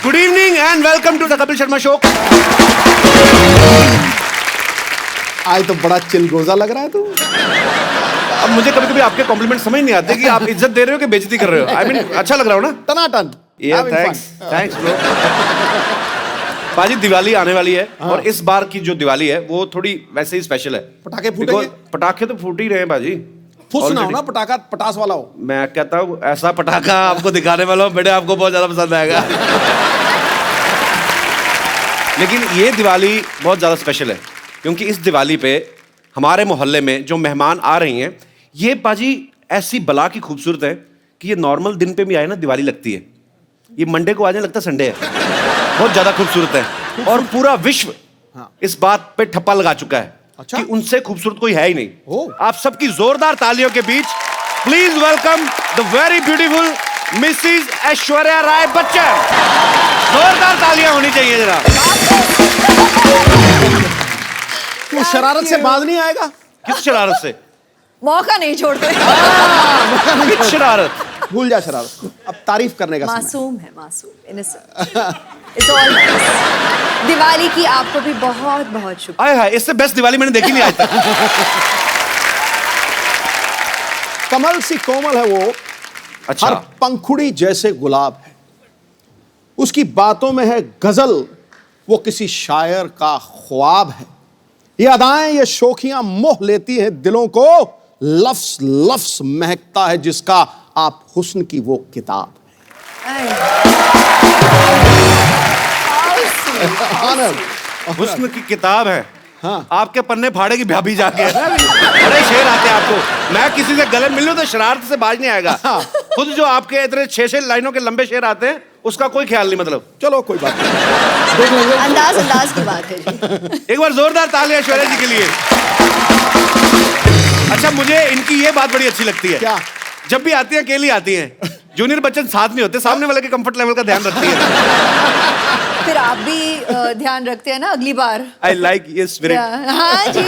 Good evening and welcome to the Kapil Sharma show. आज तो बड़ा चिलगोजा लग रहा है तू। अब मुझे कभी कभी आपके कॉम्प्लीमेंट समझ नहीं आते कि आप इज्जत दे रहे हो कि बेइज्जती कर रहे हो। आई मीन अच्छा लग रहा हो ना? टनाटन। Thanks bro. पाजी दिवाली आने वाली है और इस बार की जो दिवाली है वो थोड़ी वैसे ही स्पेशल है। पटाखे फूटेंगे? पटाखे तो फूट ही रहे हैं बाजी। फुस ना हो ना, पटाखा पटास वाला हो। मैं कहता हूँ ऐसा पटाखा आपको दिखाने वाला हूँ बेटे, आपको बहुत ज्यादा पसंद आएगा। लेकिन ये दिवाली बहुत ज्यादा स्पेशल है क्योंकि इस दिवाली पे हमारे मोहल्ले में जो मेहमान आ रही हैं ये पाजी ऐसी बला की खूबसूरत है कि ये नॉर्मल दिन पे भी आए ना दिवाली लगती है। ये मंडे को आ जाए लगता संडे है। बहुत ज्यादा खूबसूरत है और पूरा विश्व इस बात पे ठप्पा लगा चुका है कि उनसे खूबसूरत कोई है ही नहीं। आप सबकी जोरदार तालियों के बीच please welcome the very beautiful Mrs Aishwarya Rai Bachchan. जोरदार तालियां होनी चाहिए जरा। तू शरारत से बाज नहीं आएगा? किस शरारत से? मौका नहीं छोड़ते। किस शरारत? भूल जा शरारत, अब तारीफ करने का समय। मासूम है, मासूम, innocent. It's all nice. Diwali की आपको भी बहुत बहुत शुभकामनाएं। आए हाय, इससे बेस्ट दिवाली मैंने देखी नहीं आज तक। कमल सी कोमल है वो, अच्छा। हर पंखुड़ी जैसे गुलाब है, उसकी बातों में है गजल, वो किसी शायर का ख्वाब है। ये अदाएं ये शोखियां मोह लेती हैं दिलों को, लफ्स लफ्स महकता है जिसका आप हुस्न की वो किताब है। हुस्न की किताब है। हाँ। आपके पन्ने फाड़े की भाभी जाके बड़े शेर आते हैं आपको। मैं किसी से गले मिल लूं तो शरारत से बाज नहीं आएगा। खुद जो आपके इतने 6-6 लाइनों के लंबे शेर आते हैं उसका कोई ख्याल नहीं। मतलब चलो कोई बात नहीं, देख लेंगे। अंदाज की बात है जी। एक बार जोरदार तालियां ऐश्वर्या जी के लिए। अच्छा मुझे इनकी ये बात बड़ी अच्छी लगती है। क्या? जब भी आती हैं अकेली आती हैं, जूनियर बच्चन साथ नहीं होते, सामने वाले के कंफर्ट लेवल का ध्यान रखती है। फिर आप भी ध्यान रखते हैं ना अगली बार। आई लाइक ये स्पिरिट। हाँ जी।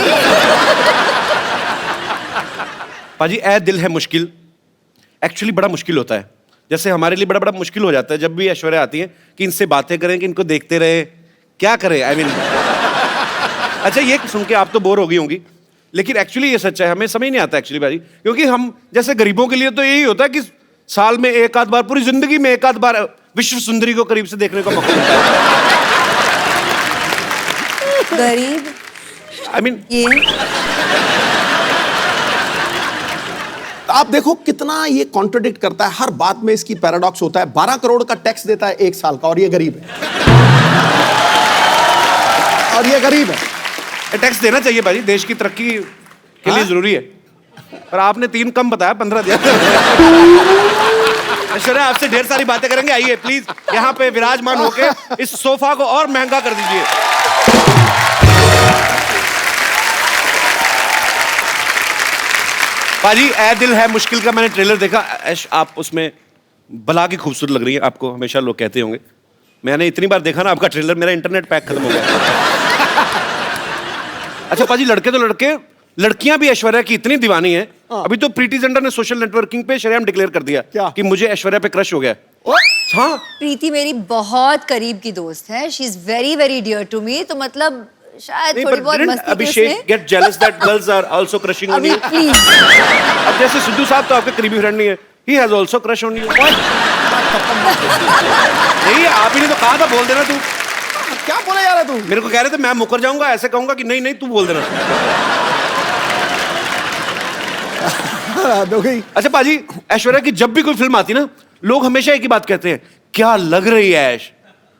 पाजी ऐ दिल है मुश्किल एक्चुअली बड़ा मुश्किल होता है। जैसे हमारे लिए बड़ा बड़ा मुश्किल हो जाता है जब भी ऐश्वर्या आती है कि इनसे बातें करें कि इनको देखते रहे, क्या करें। आई मीन अच्छा ये सुन के आप तो बोर हो गई होंगी लेकिन एक्चुअली ये सच है, हमें समझ नहीं आता एक्चुअली भाई, क्योंकि हम जैसे गरीबों के लिए तो यही होता है कि साल में एक आध बार, पूरी जिंदगी में एक आध बार विश्व सुंदरी को करीब से देखने का मौका मिलता है। गरीब आई मीन ये आप देखो कितना ये कॉन्ट्रडिक्ट करता है, हर बात में इसकी पैराडॉक्स होता है। 12 करोड़ का टैक्स देता है एक साल का और ये गरीब है। और ये गरीब है। टैक्स देना चाहिए भाई, देश की तरक्की के लिए जरूरी है। पर आपने 3 कम बताया, 15 दिया। ऐश्वर्या आपसे ढेर सारी बातें करेंगे, आइए प्लीज यहाँ पे विराजमान होके इस सोफा को और महंगा कर दीजिए। पाजी ऐ दिल है मुश्किल का मैंने ट्रेलर देखा। ऐश आप उसमें बला की खूबसूरत लग रही है, आपको हमेशा लोग कहते होंगे। मैंने इतनी बार देखा ना आपका ट्रेलर, मेरा इंटरनेट पैक खत्म हो गया। अच्छा पाजी लड़के तो लड़के, लड़कियां भी ऐश्वर्या की इतनी दीवानी है। अभी तो प्रीति जिंटा ने सोशल नेटवर्किंग पे शरेआम डिक्लेयर कर दिया क्या? कि मुझे ऐश्वर्या पे क्रश हो गया। हाँ प्रीति मेरी बहुत करीब की दोस्त है। She is very very dear to me. तो मतलब शायद थोड़ी बहुत मस्ती Abhishek get jealous that girls are also crushing on you. Please. अब जैसे सिद्धू साहब तो आपके करीबी फ्रेंड नहीं है, he has also crush on you. नहीं आप ही ने तो कहा था बोल देना तू। क्या बोले जा रहा तू? मेरे को कह रहे थे मैं मुकर जाऊंगा, ऐसे कहूंगा कि नहीं नहीं तू बोल देना। अच्छा पाजी ऐश्वर्या की जब भी कोई फिल्म आती ना, लोग हमेशा एक ही बात कहते हैं, क्या लग रही है ऐश।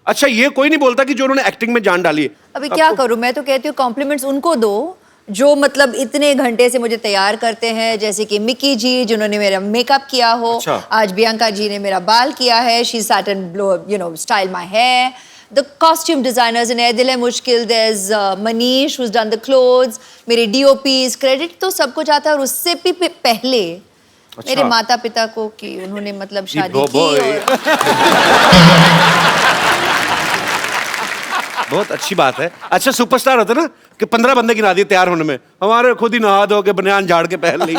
अच्छा ये कोई नहीं बोलता कि जो उन्होंने एक्टिंग में जान डाली है। अभी क्या करूं, मैं तो कहती हूँ कॉम्प्लीमेंट्स उनको दो जो मतलब इतने घंटे से मुझे तैयार करते हैं, जैसे कि मिकी जी जिन्होंने मेरा मेकअप किया हो। अच्छा। आज बियांका जी ने मेरा बाल किया है। She sat and you know style my hair. The costume designers in Air Dil Hai Mushkil, there's Manish who's done the clothes, मेरे DOPs, credit तो सबको जाता है। और उससे भी पहले मेरे माता पिता को कि उन्होंने मतलब शादी की और बहुत अच्छी बात है। अच्छा सुपरस्टार होता ना कि 15 बंदे गिना दिए तैयार होने में, हमारे खुद ही नहा धो के बनियान झाड़ के पहन ली।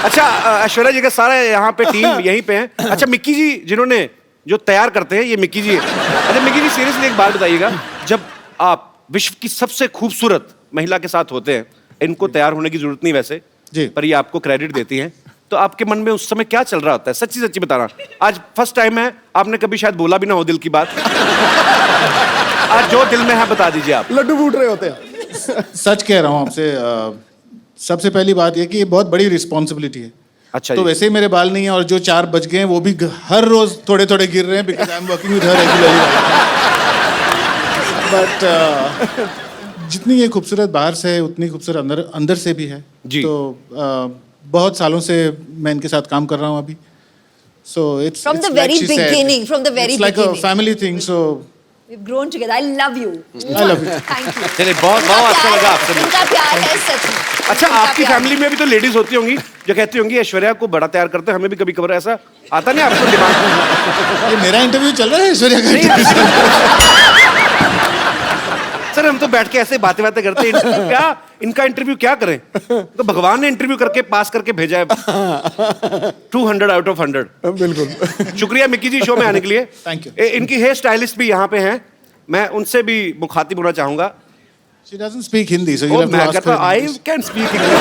अच्छा ऐश्वर्या जी का सारा यहाँ पे टीम यहीं पे है। अच्छा मिक्की जी जिन्होंने जो तैयार करते हैं ये मिक्की जी है। अच्छा मिक्की जी सीरियसली एक बात बताइएगा, जब आप विश्व की सबसे खूबसूरत महिला के साथ होते हैं, इनको तैयार होने की जरूरत नहीं वैसे जी। पर ये आपको क्रेडिट देती हैं, तो आपके मन में उस समय क्या चल रहा होता है? सच्ची सच्ची बताना। आज फर्स्ट टाइम है, आपने कभी शायद बोला भी ना हो दिल की बात। आज जो दिल में है बता दीजिए आप। लड्डू फूट रहे होते हैं। सच कह रहा हूँ आपसे। सबसे पहली बात यह कि ये बहुत बड़ी रिस्पॉन्सिबिलिटी है। अच्छा तो जी। वैसे ही मेरे बाल नहीं है और जो 4 बज गए हैं वो भी हर रोज थोड़े थोड़े गिर रहे हैं because I am working with her regularly. But जितनी ये खूबसूरत बाहर से है उतनी खूबसूरत अंदर अंदर से भी है जी। तो बहुत सालों से मैं इनके साथ काम कर रहा हूँ अभी। So it's From the very beginning, from the very like a beginning. Family thing. So We've grown together. I love you. I love you. Thank you. चलिए बहुत इनका बहुत अच्छा प्यार- लगा आपसे मिलकर। इनका प्यार है सच में। अच्छा इनका आपकी प्यार। फैमिली में भी तो लेडीज होती होंगी जो कहती होंगी ऐश्वर्या को बड़ा तैयार करते हैं, हमें भी कभी कभार ऐसा आता नहीं आपको दिमाग में? ये मेरा इंटरव्यू चल रहा है ऐश्वर्या का? सर हम तो बैठ के ऐसे बातें बातें करते हैं, इंटरव्यू क्या, इनका इंटरव्यू क्या करें? तो भगवान ने इंटरव्यू करके पास करके भेजा है 200 आउट ऑफ 100। बिल्कुल। शुक्रिया मिक्की जी शो में आने के लिए। Thank you. इनकी हेयर स्टाइलिस्ट भी यहाँ पे हैं, मैं उनसे भी मुखातिब होना चाहूंगा। She doesn't speak Hindi, so you'll have to मैं ask कहता her. हूँ आई कैन स्पीक इंग्लिश।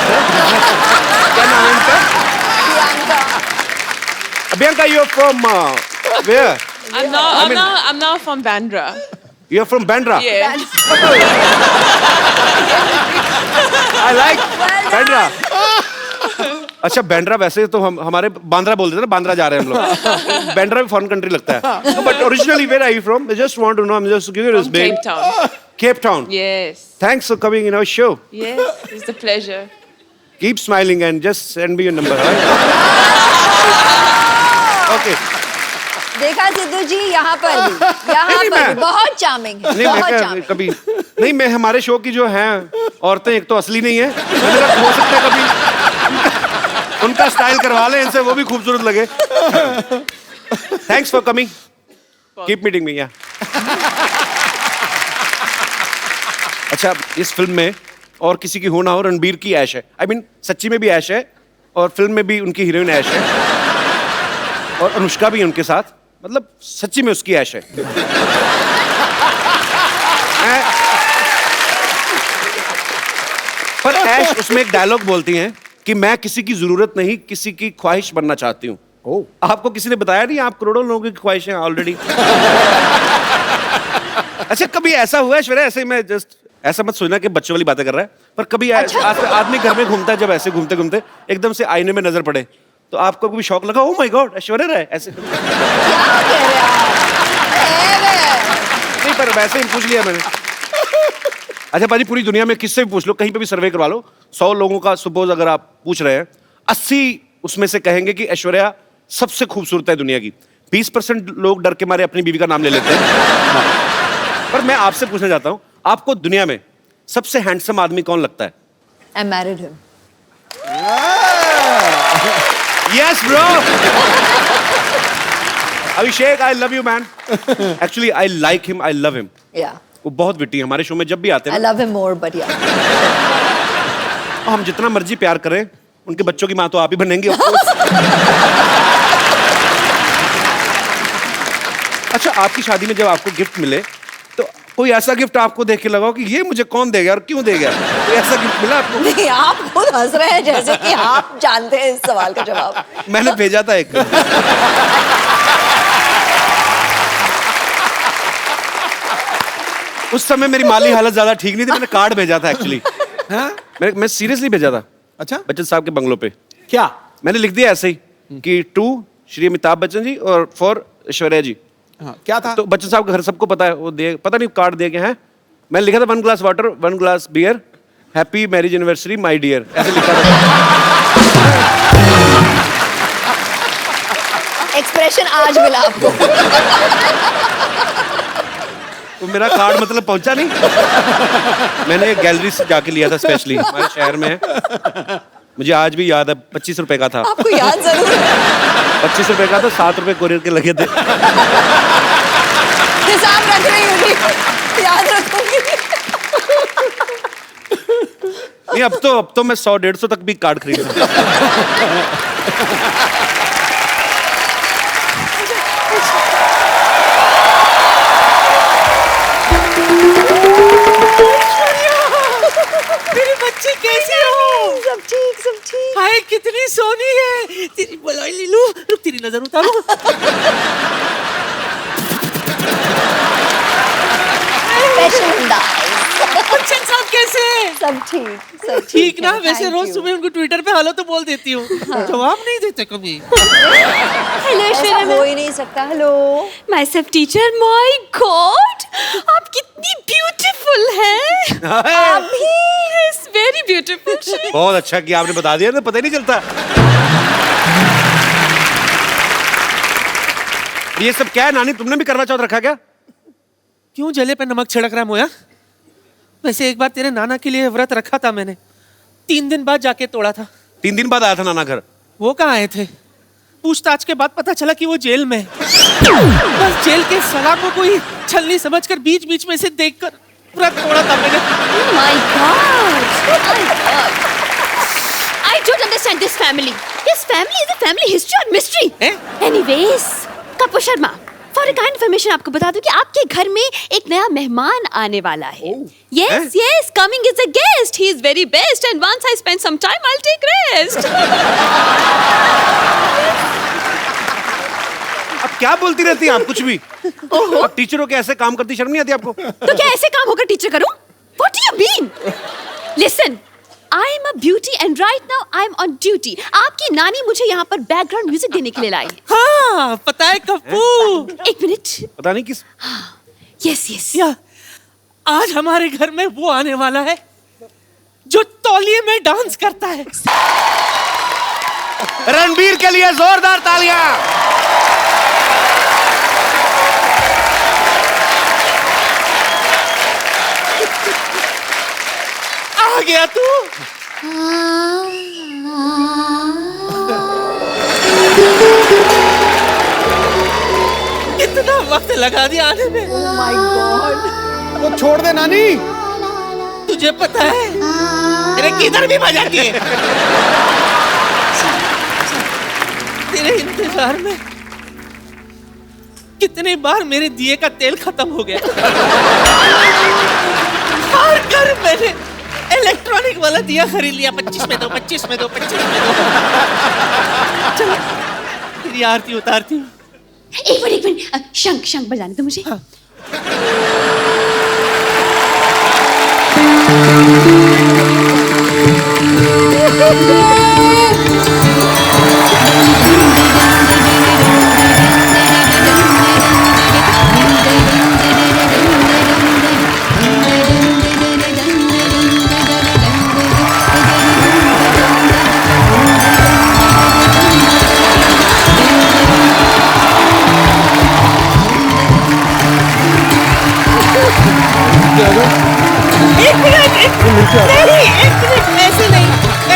क्या नाम है इनका? प्रियंका। अभियंका you are from where? I'm now from Bandra. You are from Bandra? Yeah. I like Bandra. अच्छा बैंड्रा वैसे तो हम हमारे बांद्रा बोल देते हैं ना, बांद्रा जा रहे हैं हम लोग। बैंड्रा भी फॉरेन कंट्री लगता है। But originally where are you from? I just want to know, I am just curious babe. Cape Town. Cape Town. Yes. Thanks for coming in our show. Yes. It's a pleasure. Keep smiling and just send me your number. Right? Okay. देखा सिद्धू जी यहाँ पर भी, यहाँ नहीं, पर मैं- भी बहुत चार्मिंग है, नहीं मैं बहुत क्या चार्मिंग। कभी नहीं, मैं हमारे शो की जो हैं औरतें एक तो असली नहीं है, मेरा हो सकता है कभी उनका स्टाइल करवा लें इनसे, वो भी खूबसूरत लगे। Thanks for coming, keep meeting me. या अच्छा इस फिल्म में और किसी की हो ना हो, रणबीर की ऐश है। आई मीन सच्ची में भी ऐश है और फिल्म में भी उनकी हीरोइन ऐश है और अनुष्का भी है उनके साथ, मतलब सच्ची में उसकी ऐश है। पर ऐश उसमें एक डायलॉग बोलती हैं कि मैं किसी की जरूरत नहीं, किसी की ख्वाहिश बनना चाहती हूँ। आपको किसी ने बताया नहीं आप करोड़ों लोगों की ख्वाहिशें ऑलरेडी? अच्छा कभी ऐसा हुआ है ऐश्वर्या, ऐसे मैं जस्ट ऐसा मत सोचना कि बच्चों वाली बातें कर रहा है, पर कभी आदमी घर में घूमता है, जब ऐसे घूमते घूमते एकदम से आईने में नजर पड़े तो आपको कभी शौक लगा, oh my God Aishwarya Rai ऐसे? क्या कह रहे हैं आप? नहीं पर वैसे ही पूछ लिया मैंने। अच्छा पाजी पूरी दुनिया में किससे भी पूछ लो, कहीं पे भी सर्वे करवा लो, 100 लोगों का सपोज अगर आप पूछ रहे हैं, 80 उसमें से कहेंगे कि ऐश्वर्या सबसे खूबसूरत है दुनिया की। 20% लोग डर के मारे अपनी बीवी का नाम ले लेते हैं। पर मैं आपसे पूछना चाहता हूं, आपको दुनिया में सबसे हैंडसम आदमी कौन लगता है? I married him. Yes bro. Abhishek I love you man. Actually I like him, I love him. Yeah. वो बहुत विटी है, हमारे शो में जब भी आते I हैं love him more, but yeah. हम जितना मर्जी प्यार करें, उनके बच्चों की माँ तो आप ही बनेंगे of course। अच्छा आपकी शादी में जब आपको गिफ्ट मिले तो कोई ऐसा गिफ्ट आपको देख के लगा हो कि ये मुझे कौन देगा और क्यों देगा? कोई ऐसा गिफ्ट मिला आपको? नहीं, आप खुद हंस रहे हैं जैसे कि आप जानते हैं इस सवाल का जवाब। मैंने भेजा था एक। उस समय मेरी माली हालत ज्यादा ठीक नहीं थी, मैंने कार्ड भेजा था एक्चुअली। मैं सीरियसली भेजा था अच्छा बच्चन साहब के बंगलों पे। क्या? मैंने लिख दिया ऐसे ही कि टू श्री अमिताभ बच्चन जी और फॉर ऐश्वर्या जी। हाँ, क्या था? तो बच्चन साहब का घर सबको पता है, वो दे पता नहीं कार्ड दे के हैं। मैंने लिखा था 1 glass water 1 glass beer happy marriage anniversary my dear, ऐसे लिखा था। एक्सप्रेशन आज मिला आपको। तो मेरा कार्ड मतलब पहुंचा नहीं। मैंने गैलरी से जाके लिया था स्पेशली, हमारे शहर में है, मुझे आज भी याद है। 25 रुपए का था। आपको याद जरूर है। 25 रुपए का था, 7 रुपए कोरियर के लगे थे। हिसाब रख रही होगी, याद रखूंगी। नहीं अब तो मैं 100-150 तक भी कार्ड खरीद सकता हूं। ओए लीलू रुक, तेरी नजर उतारो। स्पेशल अंदाज। बच्चन साहब कैसे हैं? सब ठीक, सब ठीक ना? है, वैसे thank रोज you। सुबह उनको ट्विटर पे हेलो तो बोल देती हूँ, जवाब नहीं देते कभी। हेलो ऐसा ऐश्वर्या हो ही नहीं सकता। Hello. My self teacher, my God आप कितनी ब्यूटीफुल हैं। आप भी यस वेरी ब्यूटीफुल। बहुत अच्छा किया आपने बता दिया ना, पता ही नहीं चलता। ये सब क्या है नानी, तुमने भी करवा चौथ रखा क्या? क्यों जले पे नमक छिड़क रहा है मोया? वैसे एक बार तेरे नाना के लिए व्रत रखा था मैंने, 3 दिन बाद जाके तोड़ा था। 3 दिन बाद आया था नाना घर। वो कहाँ आए थे? पूछताछ के बाद पता चला कि वो जेल में है। बस जेल के सलाह को कोई छलनी समझकर बीच बीच में से देखकर व्रत तोड़ा था मैंने। My God I don't understand this family. This family is a family history or mystery. Anyways, Kapoor Sharma, for a kind information आपको बता दूं कि आपके घर में एक नया मेहमान आने वाला है। Yes, yes, coming is a guest. He is very best and once I spend some time, I'll take rest. अब क्या बोलती रहती हैं आप कुछ भी? अब टीचरों के ऐसे काम करती शर्म नहीं आती आपको? तो क्या ऐसे काम होकर टीचर करूं? What do you mean? Listen, I am a beauty and right now I am on duty. आपकी नानी मुझे यहाँ पर बैकग्राउंड म्यूजिक देने के लिए लाई है। हाँ, पता है कप्पू। एक मिनट। पता नहीं किस। Yes, yes. या आज हमारे घर में वो आने वाला है जो तौलिए में डांस करता है। रणबीर के लिए जोरदार तालियां। आ गया तू। कितना वक्त लगा दिया आने में। Oh my God। वो छोड़ दे नानी। तुझे पता है तेरे किधर भी मजा किए। तेरे इंतजार में कितने बार मेरे दिए का तेल खत्म हो गया। हर घर मैंने इलेक्ट्रॉनिक वाला दिया खरीद लिया। 25 में दो, 25 में दो, 25 में दो। चल तेरी आरती उतारती हूँ। एक मिनट शंख शंख बजाने दो मुझे। हाँ।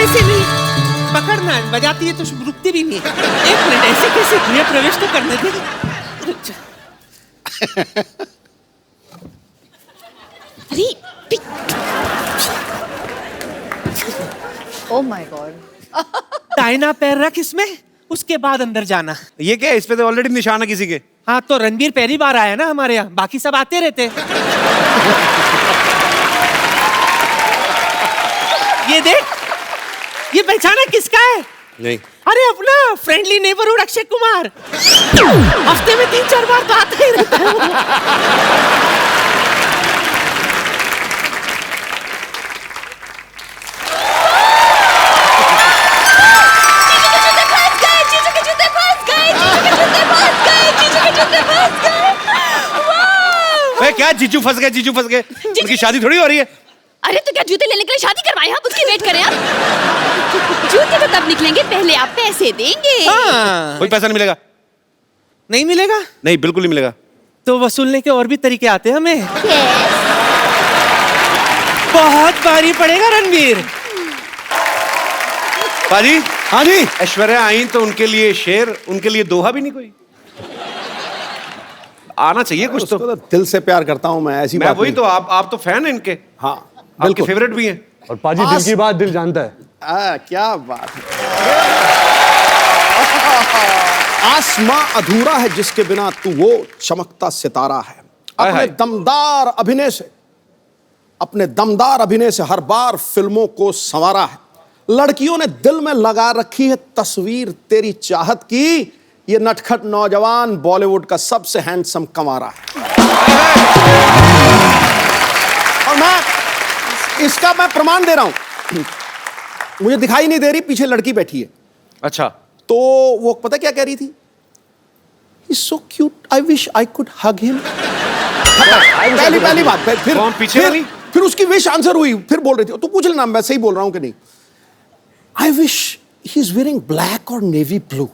ऐसे नहीं पकड़ना है, बजाती है तो रुकती भी नहीं है। 1 मिनट, ऐसे कैसे गृह प्रवेश तो करने दे। रुक जा। अरे Oh my God। दाहिना पैर रख इसमें, उसके बाद अंदर जाना। ये क्या है? इस पे तो ऑलरेडी निशान है किसी के। हाँ तो रणबीर पहली बार आया ना हमारे यहाँ, बाकी सब आते रहते हैं। ये देख, ये पहचाना किसका है? नहीं। अरे अपना फ्रेंडली नेबरहुड अक्षय कुमार। हफ्ते में 3-4 बार तो आता ही रहता है वो। क्या जीजू फंस गए, जीजू फंस गए। उनकी शादी थोड़ी हो रही है। अरे तो क्या जूते लेने के लिए शादी करवाए आप? उसकी वेट करें आप। जूते तो तब निकलेंगे, पहले आप पैसे देंगे। हाँ। कोई पैसा नहीं मिलेगा। नहीं मिलेगा? नहीं, बिल्कुल नहीं मिलेगा। तो वसूलने के और भी तरीके आते हैं हमें। Yes। बहुत भारी पड़ेगा रणबीर। पाजी। हाँ जी। ऐश्वर्या आई तो उनके लिए शेर, उनके लिए दोहा भी नहीं कोई? आना चाहिए कुछ तो। उसको तो दिल से प्यार करता हूं मैं, ऐसी मैं बात वही नहीं। तो, आप तो फैन हैं इनके। हाँ आपके बिल्कुल। फेवरेट भी हैं। और पाजी दिल की बात दिल जानता है। क्या बात है। आसमां अधूरा है जिसके बिना तू वो चमकता सितारा है। हाय अपने हाय। दमदार अभिनय से, अपने दमदार अभिनय से हर बार फिल्मों को संवारा है। लड़कियों ने दिल में लगा रखी है तस्वीर तेरी चाहत की। ये नटखट नौजवान बॉलीवुड का सबसे हैंडसम कमारा है और इसका मैं प्रमाण दे रहा हूं। मुझे दिखाई नहीं दे रही, पीछे लड़की बैठी है। अच्छा, तो वो पता क्या कह रही थी? He's so cute, I wish I could hug him। पहली बात। फिर उसकी विश आंसर हुई, फिर बोल रही थी, तू पूछ लेना मैं सही बोल रहा हूं कि नहीं। I wish he's wearing black or navy blue,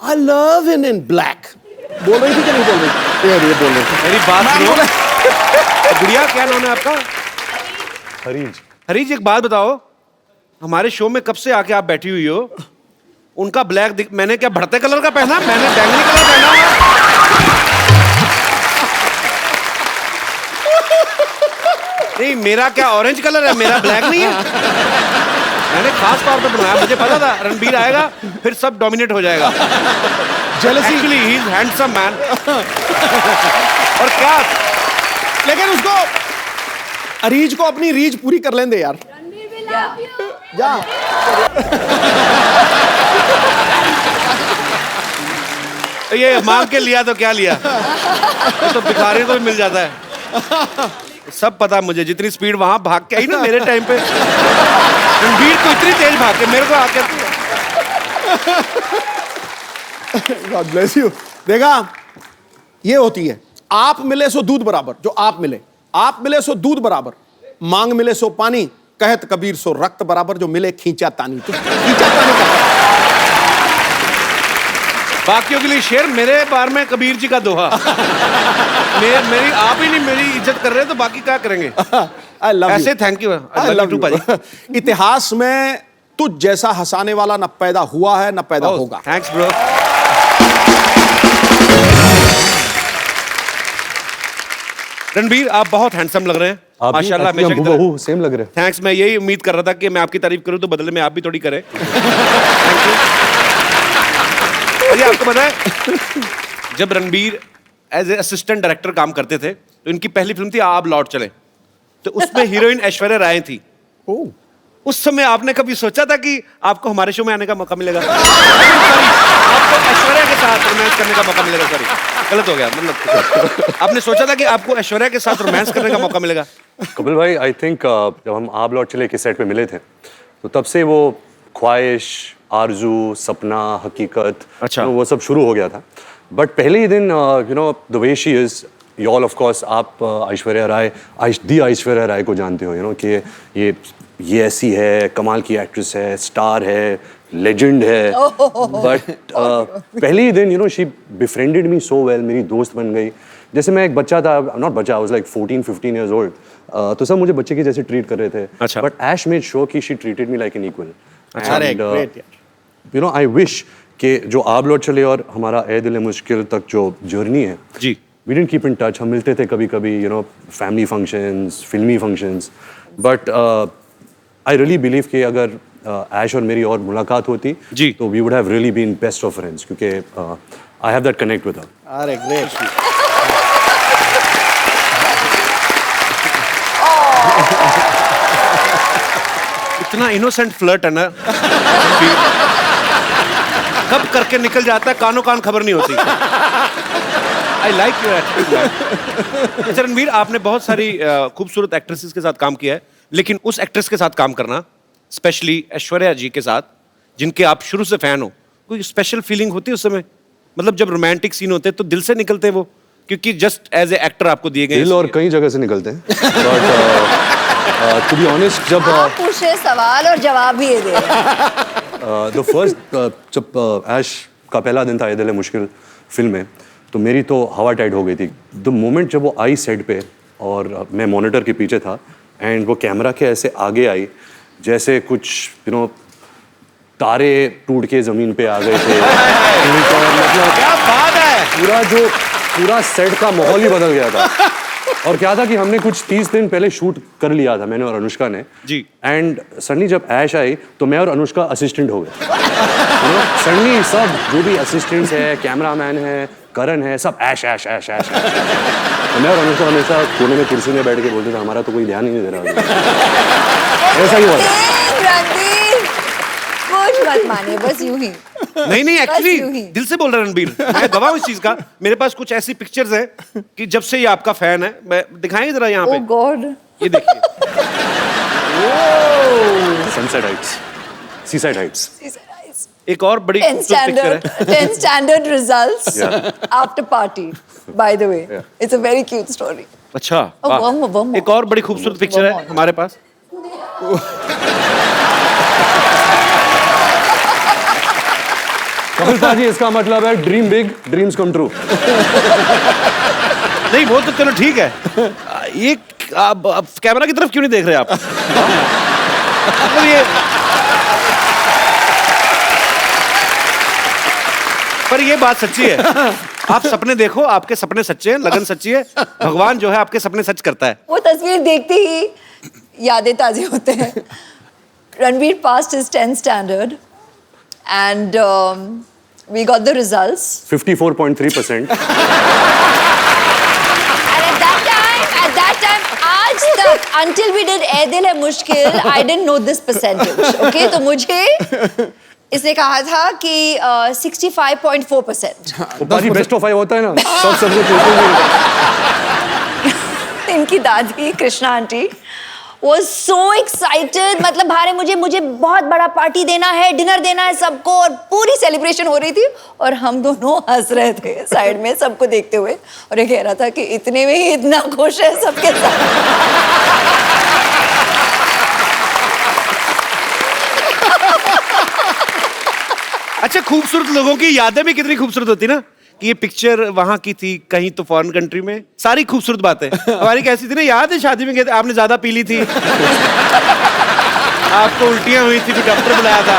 I love him in black। बोल रही थी कि नहीं बोल रही थी? ये बोल रही थी। मेरी बात सुनो। गुड़िया, क्या नाम है आपका? हरीज। हरीज, एक बात बताओ, हमारे शो में कब से आके आप बैठी हुई हो? उनका ब्लैक मैंने क्या बढ़ते कलर का पहना? मैंने बैंगनी कलर पहना हुआ। नहीं, मेरा क्या ऑरेंज कलर है, मेरा ब्लैक नहीं है। मैंने खास तौर पे बनाया, मुझे पता था रणबीर आएगा फिर सब डोमिनेट हो जाएगा। Actually, he is handsome man। और क्या, लेकिन उसको अरीज को अपनी रीज पूरी कर लेंदे यार। जा। ये मांग के लिया तो क्या लिया, तो भिखारी को भी मिल जाता है। सब पता मुझे, जितनी स्पीड वहां भाग के आई ना मेरे टाइम पे, रणबीर को इतनी तेज भाग के मेरे को आके। God bless you। देखा, ये होती है आप मिले सो दूध बराबर। जो आप मिले सो दूध बराबर, मांग मिले सो पानी, कहत कबीर सो रक्त बराबर, जो मिले खींचा तानी। तो खींचा तानी का बाकियों के लिए शेर, मेरे बार में कबीर जी का दोहा। मेरी आप ही नहीं मेरी इज्जत कर रहे तो बाकी क्या करेंगे? I love you। ऐसे thank you, I love you। इतिहास में तुझ जैसा हंसाने वाला न पैदा हुआ है न पैदा होगा। Thanks bro. रणबीर, आप बहुत हैंडसम लग रहे हैं माशाल्लाह। हमेशा सेम लग रहे हैं। थैंक्स, मैं यही उम्मीद कर रहा था कि मैं आपकी तारीफ करूं तो बदले में आप भी थोड़ी करें। Thank you. ये आपको पता है, जब Ranbir as a assistant director काम करते थे तो इनकी पहली फिल्म थी आप लौट चले, तो उसमें हीरोइन ऐश्वर्या राय थी। उस समय आपने कभी सोचा था कि आपको हमारे शो में आने का मौका मिलेगा? आपको ऐश्वर्या के साथ रोमांस करने का मौका मिलेगा? सॉरी, गलत हो गया, मतलब आपने सोचा था कि आपको ऐश्वर्या के साथ रोमांस करने का मौका मिलेगा? कपिल भाई, आई थिंक जब हम आप लौट चले के सेट पे मिले थे तो तब से वो ख्वाहिश, आरजू, सपना, हकीकत, अच्छा, वो सब शुरू हो गया था। बट पहले ही दिन you know the way she is, you all of course आप ऐश्वर्या राय, ऐश्वर्या राय को जानते हो, यू नो कि ये ऐसी है, कमाल की एक्ट्रेस है, स्टार है, लेजेंड है। बट पहले ही दिन you know she befriended me so well, मेरी दोस्त बन गई। जैसे मैं एक बच्चा था, नॉट बच्चा, I was like 14-15 years old, तो सब मुझे बच्चे के जैसे ट्रीट कर रहे थे। अच्छा। बट ऐश मेड श्योर कि she treated me like an equal. अरे ग्रेट यार। यू नो आई विश कि जो आप लौट चले और हमारा ए दिल मुश्किल तक जो जर्नी है जी, we didn't keep in touch. हम मिलते थे कभी कभी, यू नो फैमिली फंक्शंस, फिल्मी functions, but I really believe कि अगर ऐश और मेरी और मुलाकात होती जी, तो we would have really been best of friends, क्योंकि I have that connect with her. अरे ग्रेट। इतना इनोसेंट फ्लर्ट है ना, कब करके निकल जाता है, कानों कान खबर नहीं होती। I like your attitude. अच्छा रणबीर, आपने बहुत सारी खूबसूरत एक्ट्रेसेस के साथ काम किया है, लेकिन उस एक्ट्रेस के साथ काम करना, स्पेशली ऐश्वर्या जी के साथ, जिनके आप शुरू से फैन हो, कोई स्पेशल फीलिंग होती है उस समय? मतलब जब रोमांटिक सीन होते हैं तो दिल से निकलते हैं वो, क्योंकि जस्ट एज ए एक्टर आपको दिए गए दिल और कई जगह से निकलते हैं। बट टू बी ऑनेस्ट, जब आप पूछ रहे सवाल और जवाब भी ये दे रहे हैं। द फर्स्ट जब ऐश का पहला दिन था ये दिल है मुश्किल फिल्म में, तो मेरी तो हवा टाइट हो गई थी। द मोमेंट जब वो आई सेट पे और मैं मॉनिटर के पीछे था एंड वो कैमरा के ऐसे आगे आई, जैसे कुछ यू नो तारे टूट के जमीन पे आ गए थे। मतलब क्या बात है, पूरा सेट का माहौल ही बदल गया था। और क्या था कि हमने कुछ 30 दिन पहले शूट कर लिया था, मैंने और अनुष्का ने जी। एंड सडनली जब ऐश आई तो मैं और अनुष्का असिस्टेंट हो गए। सडनली सब जो भी असिस्टेंट्स है, कैमरामैन है, करण है, सब ऐश ऐश ऐश ऐश। तो मैं और अनुष्का हमेशा कोने में कुर्सी में बैठ के बोलते थे हमारा तो कोई ध्यान ही नहीं दे रहा। ऐसा ही हुआ। रणबीर कुछ मत मानिए, बस यूं ही। नहीं नहीं, यूं एक्चुअली ही। दिल से बोल रहा है रणबीर, मैं गवाह हूं इस चीज का। मेरे पास कुछ ऐसी पिक्चर्स हैं कि जब से ये आपका फैन है, मैं दिखाएं जरा यहाँ ओह पे, गॉड। ये देखिए। Sunset Heights, seaside Heights. एक और बड़ी 10th खूबसूरत पिक्चर है। standard, 10th standard results Yeah. after party. By the way, it's a very cute story. अच्छा, Oh, वाह। one more. एक और बड़ी खूबसूरत पिक्चर One है more. हमारे पास। कपिल पाजी, इसका मतलब है dream big, dreams come true. नहीं वो तो चलो ठीक है, ये आप कैमरा की तरफ क्यों नहीं देख रहे आप? मतलब ये, पर ये बात सच्ची है, आप सपने देखो, आपके सपने सच्चे हैं, लगन सच्ची है, भगवान जो है आपके सपने सच करता है। वो तस्वीर देखते ही यादें ताज़ी होते हैं। Ranveer passed his 10th standard and we got the results. 54.3%। And at that time, आज तक until we did ए दिल है मुश्किल, I didn't know this percentage. Okay, तो मुझे इसने कहा था कि 65.4%. वो पाजी बेस्ट ऑफ 5 होता है ना, सब कुछ इनकी दादी Krishna aunty was so excited, मतलब भारे मुझे बहुत बड़ा पार्टी देना है, डिनर देना है सबको, और पूरी सेलिब्रेशन हो रही थी और हम दोनों हंस रहे थे साइड में सबको देखते हुए, और ये कह रहा था कि इतने में ही इतना खुश है सबके साथ। अच्छा, खूबसूरत लोगों की यादें भी कितनी खूबसूरत होती ना, कि ये पिक्चर वहां की थी, कहीं तो फॉरेन कंट्री में, सारी खूबसूरत बातें। हमारी कैसी थी ना, याद है शादी में गए थे, आपने ज्यादा पी ली थी, आपको उल्टियां हुई थी, फिर डॉक्टर बुलाया था।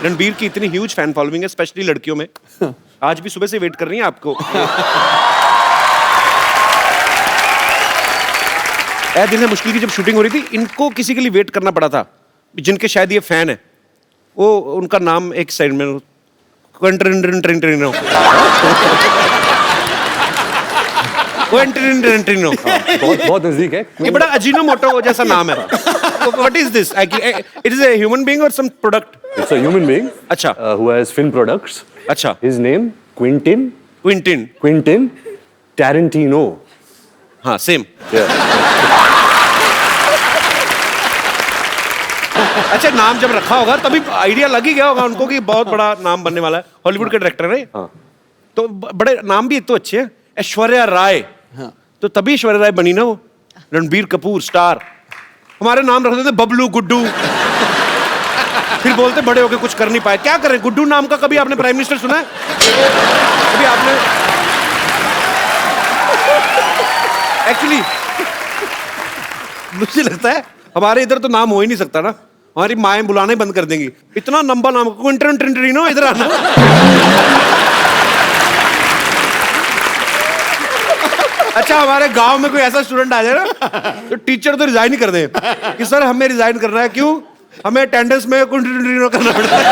रणबीर की इतनी ह्यूज फैन फॉलोइंग है, स्पेशली लड़कियों में, आज भी सुबह से वेट कर रही हैं आपको। ए दिल है मुश्किल की जब शूटिंग हो रही थी, इनको किसी के लिए वेट करना पड़ा था, जिनके शायद ये फैन है, वो उनका नाम एक साइड में बहुत नजदीक है। ये बड़ा अजीनोमोटो जैसा नाम है। What is this? It is a human being और some product? It's a human being, अच्छा। Who has film products. अच्छा। His name Quentin Quentin Tarantino. हाँ, सेम। अच्छा, नाम जब रखा होगा तभी आइडिया लग ही गया होगा उनको कि बहुत बड़ा नाम बनने वाला है। हॉलीवुड के डायरेक्टर है। हाँ। तो बड़े नाम भी एक तो अच्छे हैं। ऐश्वर्या राय, तो तभी ऐश्वर्या राय बनी ना वो। रणबीर कपूर स्टार, हमारे नाम रख देते बबलू, गुड्डू, फिर बोलते बड़े होके कुछ कर नहीं पाए। क्या करें, गुड्डू नाम का कभी आपने प्राइम मिनिस्टर सुना है? कभी आपने? एक्चुअली मुझे लगता है हमारे इधर तो नाम हो ही नहीं सकता ना, हमारी माएं बुलाना ही बंद कर देंगी, इतना लंबा नाम, क्विंटिनो, इधर आना। अच्छा, हमारे गांव में कोई ऐसा स्टूडेंट आ जाए ना, तो टीचर तो रिजाइन ही कर दे कि सर हमें रिजाइन करना है। क्यों? हमें अटेंडेंस में क्विंटिनो करना पड़ता है।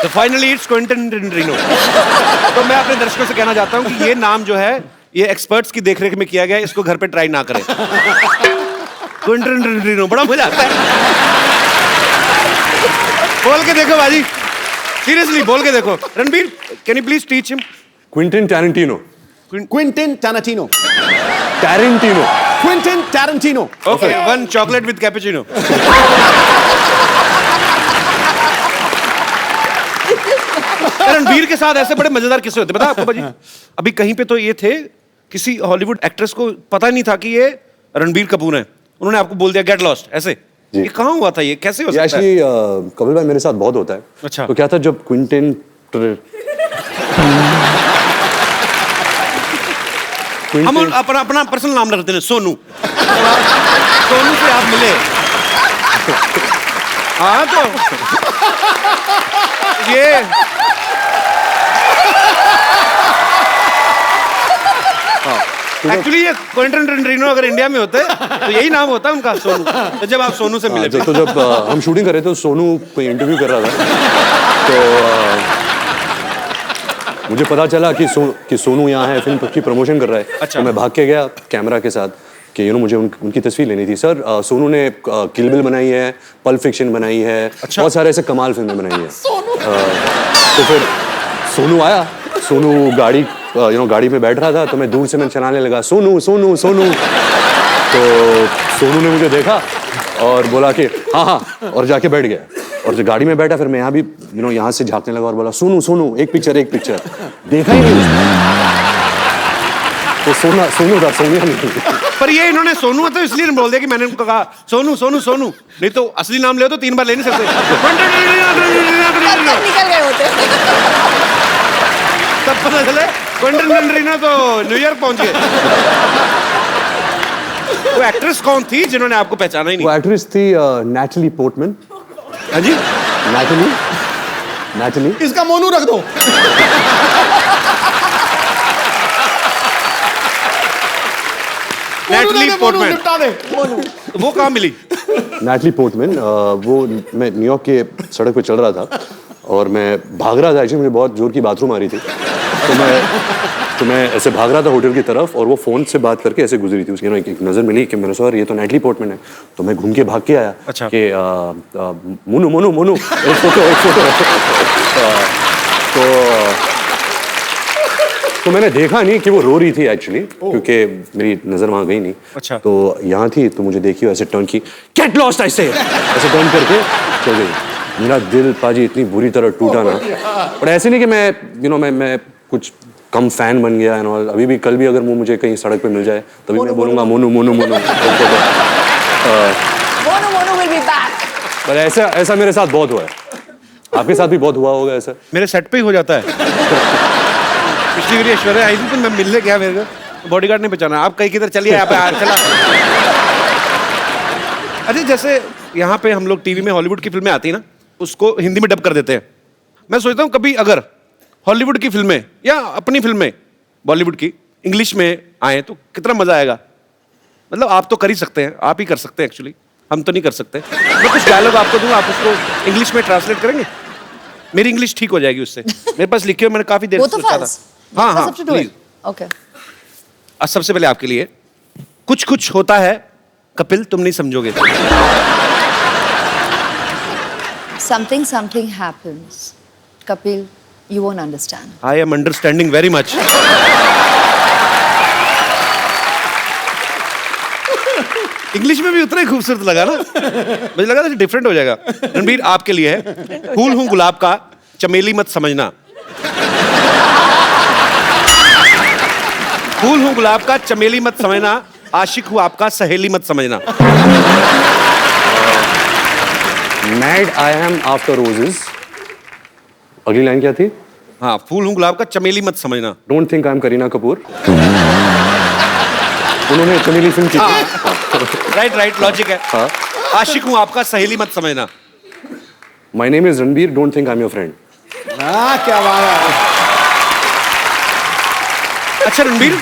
तो फाइनली इट्स क्विंटिनो। तो मैं अपने दर्शकों से कहना चाहता हूं कि ये नाम जो है, ये एक्सपर्ट्स की देखरेख में किया गया है, इसको घर पे ट्राई ना करें। क्विंटिनो बड़ा मजा आता है। बोल के देखो बाजी, सीरियसली बोल के देखो। Ranbir, can you please teach him? Quentin Tarantino. Quentin Tarantino. Tarantino. Quentin Tarantino. Okay, one chocolate with cappuccino. Ranbir के साथ ऐसे बड़े मजेदार किस्से होते, पता आपको बाजी? अभी कहीं पे तो ये थे, किसी हॉलीवुड एक्ट्रेस को पता नहीं था कि ये रणबीर कपूर हैं, उन्होंने आपको बोल दिया गेट लॉस्ट, ऐसे। ये कहाँ हुआ था? ये कैसे हो सकता है? एक्चुअली कपिल भाई मेरे साथ बहुत होता है। अच्छा। तो क्या था, जब क्विंटिन हम अपना पर्सनल नाम रखते हैं, सोनू। सोनू से आप मिले? हाँ, तो ये एक्चुअली ये क्विंटिनो अगर इंडिया में होते तो यही नाम होता उनका, सोनू। तो जब आप सोनू से मिले, तो जब हम शूटिंग कर रहे थे, तो सोनू कोई इंटरव्यू कर रहा था, तो मुझे पता चला कि सोनू यहाँ है, फिल्म की प्रमोशन कर रहा है। अच्छा। तो मैं भाग के गया कैमरा के साथ कि मुझे उनकी तस्वीर लेनी थी। सर सोनू ने किल बिल बनाई है, पल्प फिक्शन बनाई है, अच्छा। बहुत सारे ऐसे कमाल फिल्में बनाई है। तो फिर सोनू आया, सोनू गाड़ी में बैठ रहा था, तो मैं दूर से मैं चलाने लगा सोनू सोनू सोनू। तो सोनू ने मुझे देखा और बोला कि हाँ हाँ, और जाके बैठ गया। और जब गाड़ी में बैठा फिर मैं यहाँ भी यहाँ से झांकने लगा और बोला सोनू सोनू एक पिक्चर देखा ही नहीं उसने। तो सोनू था, सोनिया नहीं। पर ये इन्होंने सोनू है तो इसलिए बोल दिया कि मैंने उनको कहा सोनू सोनू सोनू, नहीं तो असली नाम ले तो 3 बार ले नहीं सकते। तब निकल गए होते। तब पता चले क्वेंटिन तो न्यूयॉर्क पहुंच गए। वो एक्ट्रेस कौन थी जिन्होंने आपको पहचाना ही वो नहीं? एक्ट्रेस थी नैटली पोर्टमैन। हाँ जी, नैटली। इसका मोनू रख दो। Natalie Portman. निपटा दे मोनू। वो कहाँ मिली? नैटली पोर्टमैन, वो मैं न्यूयॉर्क के सड़क पे चल रहा था और मैं भाग रहा था। एक्चुअली मुझे बहुत जोर की बाथरूम आ रही थी, तो मैं ऐसे भाग रहा था होटल की तरफ और वो फोन से बात करके ऐसे गुजरी थी। उसकी एक नजर मिली कि मैंने सर ये तो नैटली पोर्टमैन है। तो मैं घूम के भाग के आया। अच्छा। कि मोनू मोनू मोनू एक फोटो। तो मैंने देखा नहीं कि वो रो रही थी एक्चुअली, क्योंकि मेरी नजर वहां गई नहीं। अच्छा। तो यहाँ थी तो मुझे देखी ऐसे टर्न की, गेट लॉस्ट ऐसे टर्न करके चल गई। मेरा दिल पाजी इतनी बुरी तरह टूटा ना। और ऐसे नहीं कि मैं कुछ कम फैन बन गया है। अभी भी कल भी अगर वो मुझे कहीं सड़क पे मिल जाए तभी मैं बोलूंगा Monu Monu Monu. Monu will be back. पर ऐसा मेरे साथ बहुत हुआ है। आपके साथ भी बहुत हुआ होगा ऐसा? मेरे सेट पे ही हो जाता है। पिछली बार ऐश्वर्या आई थी तो मैं मिलने गया, मेरे को बॉडीगार्ड ने पहचाना। आप कहीं किधर चलिए, यहाँ पे चला। अरे जैसे यहाँ पे हम लोग टीवी में हॉलीवुड की फिल्में आती है ना, उसको हिंदी में डब कर देते हैं। मैं सोचता हूँ कभी अगर हॉलीवुड की फिल्में या अपनी फिल्में बॉलीवुड की इंग्लिश में आए तो कितना मजा आएगा। मतलब आप तो कर ही सकते हैं, आप ही कर सकते हैं एक्चुअली, हम तो नहीं कर सकते। मैं कुछ डायलॉग आपको दूंगा, आप उसको इंग्लिश में ट्रांसलेट करेंगे, मेरी इंग्लिश ठीक हो जाएगी उससे। मेरे पास लिखे हुए मैंने काफी देर से सोचा था। हाँ हाँ प्लीज। ओके। आज सबसे पहले आपके लिए कुछ कुछ होता है कपिल, तुम नहीं समझोगे। Something happens. Kapil, you won't understand. I am understanding very much. English में भी उतना ही खूबसूरत लगा ना, मुझे लगा था डिफरेंट हो जाएगा। रणबीर आपके लिए है, फूल हूं गुलाब का चमेली मत समझना। फूल हूं गुलाब का चमेली मत समझना, आशिक हूं आपका सहेली मत समझना। Mad I am after roses. अगली लाइन क्या थी? हाँ, फूल हूं गुलाब का चमेली मत समझना। Don't think I am Kareena Kapoor. उन्होंने चमेली फिल्म की थी। राइट लॉजिक है। हाँ। आशिक हूं आपका सहेली मत समझना। My name is Ranbir, don't think I am your friend. क्या बात है। अच्छा रणबीर,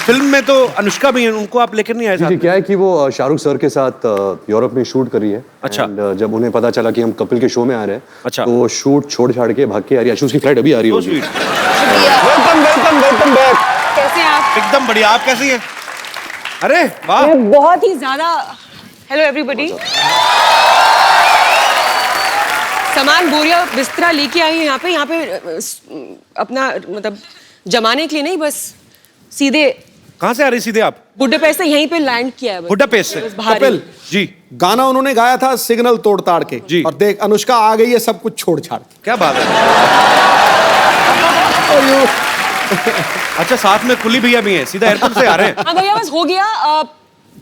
फिल्म में तो अनुष्का भी है, उनको आप लेकर नहीं आए साथ जी, में? क्या है कि वो शाहरुख सर के साथ यूरोप में शूट कर रही है। अच्छा। And, जब उन्हें पता चला कि हम कपिल के शो में आ रहे हैं, अच्छा। तो वो शूट छोड़ छाड़ के भाग के आ रही है। उसकी फ्लाइट अभी आ रही So होगी। sweet। Welcome back. कैसे हैं आप? एकदम बढ़िया, आप कैसी हैं? अरे वाह, मैं बहुत ही ज्यादा। Hello everybody. सामान बोरिया बिस्तरा लेके आई हूँ यहाँ पे अपना मतलब जमाने के लिए नहीं, बस सीधे कहाँ से आ रही सीधे आप? बुडापेस्ट से यहीं पे लैंड किया है बस। बुडापेस्ट से? बस बाहर ही। कपिल जी, गाना उन्होंने गाया था सिग्नल तोड़ ताड़ के जी। और देख अनुष्का आ गई है सब कुछ छोड़ छाड़ के। क्या बात है। अच्छा साथ में कुली भैया भी हैं, सीधा एयरपोर्ट से आ रहे हैं। हाँ भैया बस हो गया।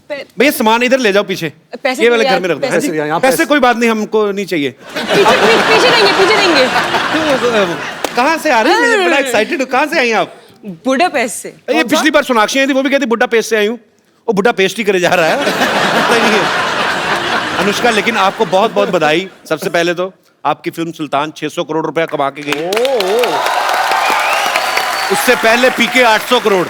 भैया सामान इधर ले जाओ पीछे, पैसे ये वाले तो घर यार, में रख दो। पैसे- हाँ जी। यहाँ पैसे कोई बात नहीं, हमको नहीं चाहिए। पीछे देंगे। कहाँ से आ रहे हैं? मैं बड़ा एक्साइटेड हूँ। कहाँ से आई हैं आप? बुडापेस्ट से। ये पिछली बार सोनाक्षी आई थी, वो भी कहती बुड्ढा पेस्ट से आई हूँ। वो बुड्ढा पेस्ट ही करे जा रहा है। पता ही नहीं है। अनुष्का, लेकिन आपको बहुत बहुत बधाई। सबसे पहले तो आपकी फिल्म सुल्तान 600 करोड़ रुपया कमा के गई। उससे पहले पीके 800 करोड़।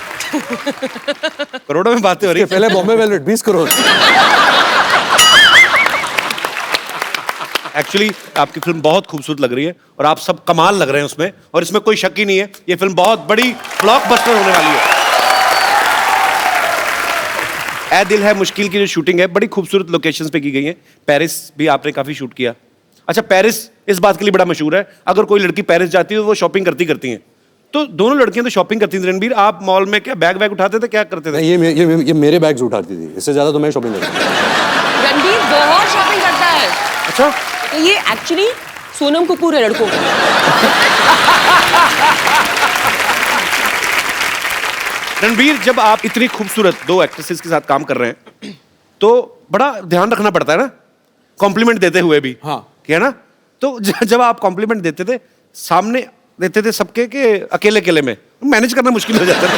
करोड़ों में बातें हो रही। पहले बॉम्बे वेलवेट 20 करोड़। एक्चुअली आपकी फिल्म बहुत खूबसूरत लग रही है और आप सब कमाल लग रहे हैं उसमें, और इसमें कोई शक ही नहीं है, ये फिल्म बहुत बड़ी ब्लॉकबस्टर होने वाली है। ए दिल है मुश्किल की जो शूटिंग है बड़ी खूबसूरत लोकेशंस पे की गई है। पेरिस भी आपने काफी शूट किया। अच्छा, पेरिस इस बात के लिए बड़ा मशहूर है, अगर कोई लड़की पेरिस जाती है तो वो शॉपिंग करती हैं। तो दोनों लड़कियां तो शॉपिंग करती थी। रणबीर, आप मॉल में क्या बैग उठाते थे, क्या करते थे? ये मेरे बैग्स उठाती थी, इससे ज्यादा तो मैं शॉपिंग करता था। रणबीर बहुत शॉपिंग करता है। अच्छा, तो ये एक्चुअली सोनम कपूर है लड़कों का। रणबीर, जब आप इतनी खूबसूरत दो एक्ट्रेसेस के साथ काम कर रहे हैं तो बड़ा ध्यान रखना पड़ता है ना, कॉम्प्लीमेंट देते हुए भी। हाँ। क्या ना, तो जब आप कॉम्प्लीमेंट देते थे, सामने देते थे सबके के अकेले में, मैनेज करना मुश्किल हो जाता था।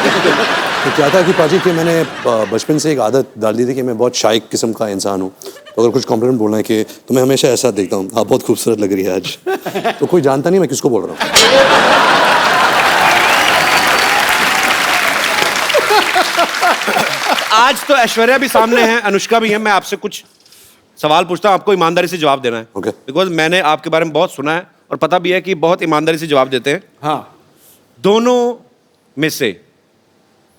तो क्या था कि पाजी कि मैंने बचपन से एक आदत डाल दी थी कि मैं बहुत शाय किस्म का इंसान हूँ। तो अगर कुछ कॉम्प्लीमेंट बोलना है कि तो मैं हमेशा ऐसा देखता हूँ, आप बहुत खूबसूरत लग रही है आज। तो कोई जानता नहीं मैं किसको बोल रहा हूँ। आज तो ऐश्वर्या भी सामने है, अनुष्का भी है। मैं आपसे कुछ सवाल पूछता हूँ, आपको ईमानदारी से जवाब देना है। Okay. बिकॉज मैंने आपके बारे में बहुत सुना है और पता भी है कि बहुत ईमानदारी से जवाब देते हैं। हाँ, दोनों में से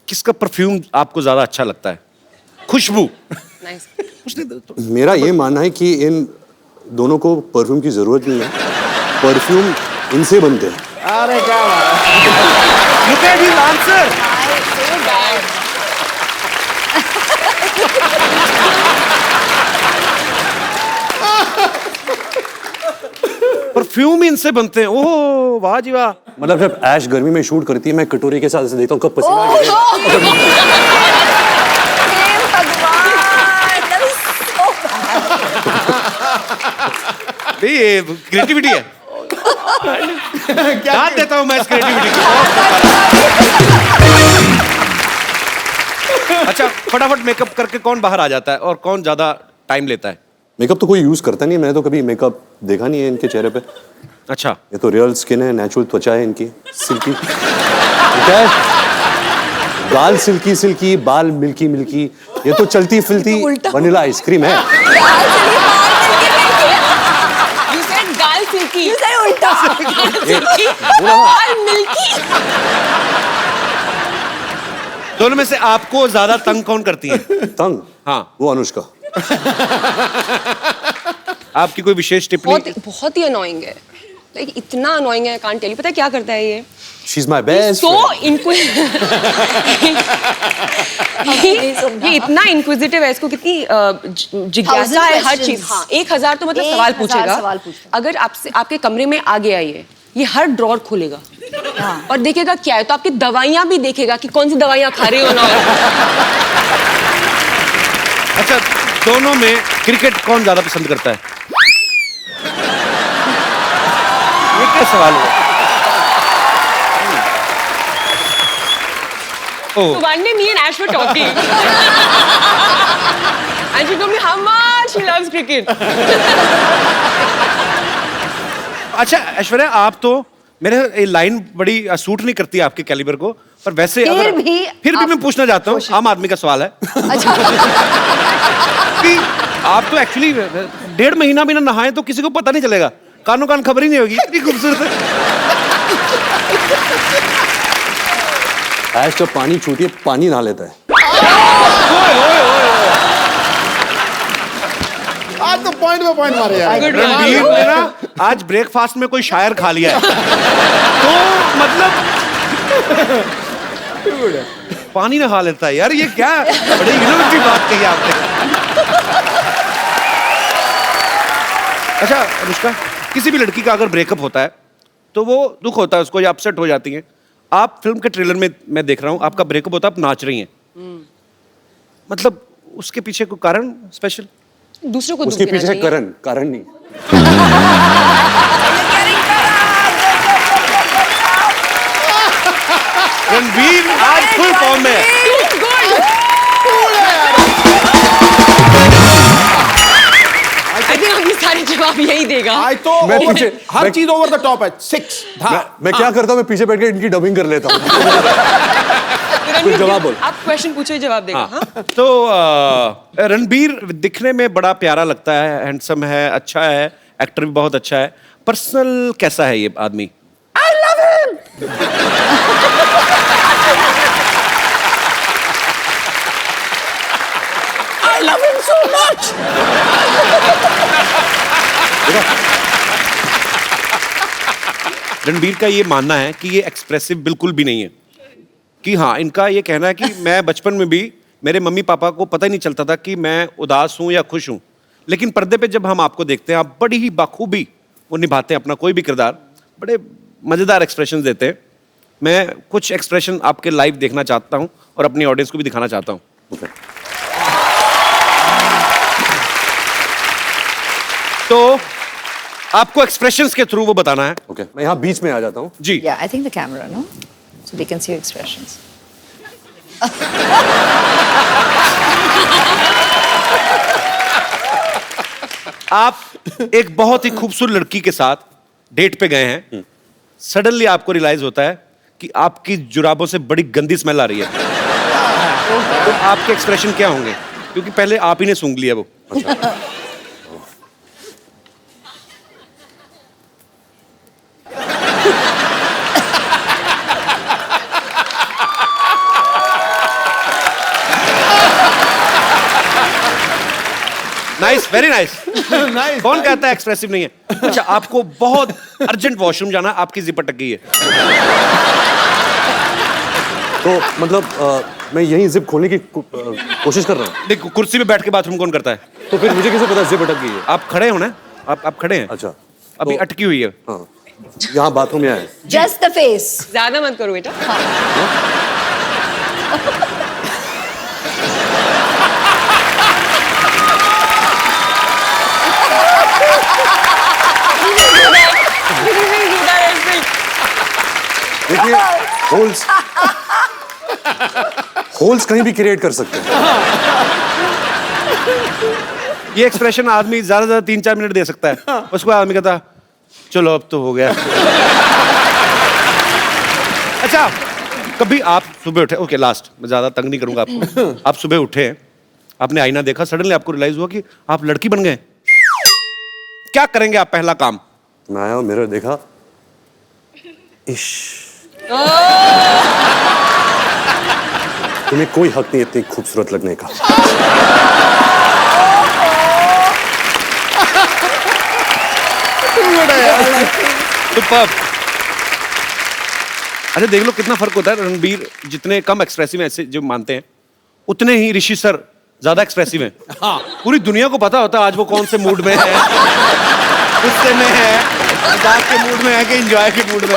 किसका परफ्यूम आपको ज्यादा अच्छा लगता है? खुशबू। नाइस। मेरा ये मानना है कि इन दोनों को परफ्यूम की जरूरत नहीं है, परफ्यूम इनसे बनते हैं। अरे क्या बात है। Look at his answer. Perfume इनसे बनते हैं। ओह वाह जी वाह। मतलब जब ऐश गर्मी में शूट करती है, मैं कटोरी के साथ ऐसे देखता हूँ कब पसीना गिरेगा। नहीं, ये क्रिएटिविटी है। क्या देता हूँ मैं इस क्रिएटिविटी को। अच्छा, फटाफट मेकअप करके कौन बाहर आ जाता है और कौन ज्यादा टाइम लेता है? मेकअप तो कोई यूज करता नहीं है, मैंने तो कभी मेकअप देखा नहीं है इनके चेहरे पे। अच्छा, ये तो रियल स्किन है, नेचुरल त्वचा है इनकी, सिल्की। क्या है? गाल सिल्की, बाल मिल्की। ये तो चलती फिरती वनीला आइसक्रीम है। You said गाल सिल्की। You said उल्टा। गाल मिल्की। दोनों में से आपको ज्यादा तंग कौन करती है? तंग? हाँ। वो अनुष्का। आपकी कोई विशेष टिप्पणी? बहुत ही अनोइंग है, लाइक इतना अनोइंग है, कांट टेल यू। पता है क्या करता है ये? She's my best So friend. इनको ये इतना इंक्विजिटिव है, इसको कितनी जिज्ञासा है हर चीज। हाँ, 1000 तो मतलब सवाल 1000 पूछेगा। सवाल पूछता। अगर आपसे आपके कमरे में आ गया ये हर ड्रॉर खोलेगा और देखेगा क्या है, तो आपकी दवाइयां भी देखेगा कि कौन सी दवाइयां खा रहे हो ना। अच्छा, दोनों में क्रिकेट कौन ज्यादा पसंद करता है? ये क्या सवाल है? So one day me and Ash were talking and she told me how much she loves cricket. अच्छा ऐश्वर्या, आप तो मेरे ये लाइन बड़ी सूट नहीं करती आपके कैलिबर को, पर वैसे फिर भी मैं पूछना चाहता हूँ, आम आदमी का सवाल है। अच्छा। कि आप तो एक्चुअली 1.5 महीना भी ना नहाए तो किसी को पता नहीं चलेगा, कानों कान खबर ही नहीं होगी, इतनी खूबसूरत है। ऐश जब पानी छूती है, पानी नहा लेता है। आज तो पॉइंट पे पॉइंट मारे यार। रणबीर ने ना आज ब्रेकफास्ट में कोई शायर खा लिया है, तो मतलब पानी नहा लेता है यार, ये क्या बड़ी इनोवेटिव बात कही आपने। अच्छा अनुष्का, किसी भी लड़की का अगर ब्रेकअप होता है तो वो दुख होता है उसको, या अपसेट हो जाती है। आप फिल्म के ट्रेलर में मैं देख रहा हूँ आपका ब्रेकअप होता है, आप नाच रही हैं, मतलब उसके पीछे कोई कारण स्पेशल? दूसरों को दुख उसके देना पीछे चाहिए। कारण नहीं। रणबीर आज फुल फॉर्म में है। I think अभी सारे जवाब यही देगा। आज तो मैं पीछे हर चीज ओवर द टॉप है। 6 मैं क्या करता हूँ, मैं पीछे बैठ के इनकी डबिंग कर लेता हूँ। कुछ जवाब बोल। आप क्वेश्चन पूछो, जवाब देगा। हाँ? तो रणबीर दिखने में बड़ा प्यारा लगता है, हैंडसम है, अच्छा है, एक्टर भी बहुत अच्छा है। पर्सनल कैसा है ये आदमी? I love him so much. Ranbir का ये मानना है कि ये एक्सप्रेसिव बिल्कुल भी नहीं है, कि हाँ, इनका ये कहना है कि मैं बचपन में भी मेरे मम्मी पापा को पता ही नहीं चलता था कि मैं उदास हूं या खुश हूं, लेकिन पर्दे पे जब हम आपको देखते हैं आप बड़ी ही बाखूबी वो निभाते हैं अपना कोई भी किरदार, बड़े मजेदार एक्सप्रेशन देते हैं। मैं कुछ एक्सप्रेशन आपके लाइव देखना चाहता हूं और अपनी ऑडियंस को भी दिखाना चाहता हूं। तो आपको एक्सप्रेशंस के थ्रू वो बताना है। ओके, मैं यहाँ बीच में आ जाता हूँ। जी। Yeah, I think the camera, no? So they can see your expressions. आप एक बहुत ही खूबसूरत लड़की के साथ डेट पे गए हैं, सडनली आपको रियलाइज होता है कि आपकी जुराबों से बड़ी गंदी स्मेल आ रही है। तो आपके एक्सप्रेशन क्या होंगे? क्योंकि पहले आप ही ने सूंघ लिया वो। Nice, very nice. Nice, कौन कहता है एक्सप्रेसिव नहीं है? अच्छा, आपको बहुत अर्जेंट वॉशरूम जाना, आपकी जिप अटक गई है। तो मतलब मैं यहीं जिप खोलने की कोशिश कर रहा हूँ। देखो, कुर्सी पे बैठ के बाथरूम कौन करता है? तो फिर मुझे कैसे पता जिप अटक गई है? आप खड़े हो ना, आप खड़े हैं। अच्छा, अभी तो- अटकी हुई है। हाँ, यहाँ बाथरूम में आए। Just the face. ज्यादा मत करो बेटा। देखिए, होल्स कहीं भी क्रिएट कर सकते हैं। ये एक्सप्रेशन आदमी ज्यादा से ज्यादा 3-4 मिनट दे सकता है, उसको आदमी कहता चलो अब तो हो गया। अच्छा, कभी आप सुबह उठे, ओके लास्ट, मैं ज्यादा तंग नहीं करूंगा आपको। आप सुबह उठे, आपने आईना देखा, सडनली आपको रियलाइज हुआ कि आप लड़की बन गए, क्या करेंगे आप पहला काम? मैं आया, मिरर देखा, इश, तुम्हें कोई हक नहीं इतनी खूबसूरत लगने का। सुपर्ब। अच्छा, देख लो कितना फर्क होता है। रणबीर जितने कम एक्सप्रेसिव ऐसे जो मानते हैं, उतने ही ऋषि सर ज्यादा एक्सप्रेसिव हैं। हाँ, पूरी दुनिया को पता होता है आज वो कौन से मूड में है, गुस्से में है, मजाक के मूड में है कि एंजॉय के मूड में।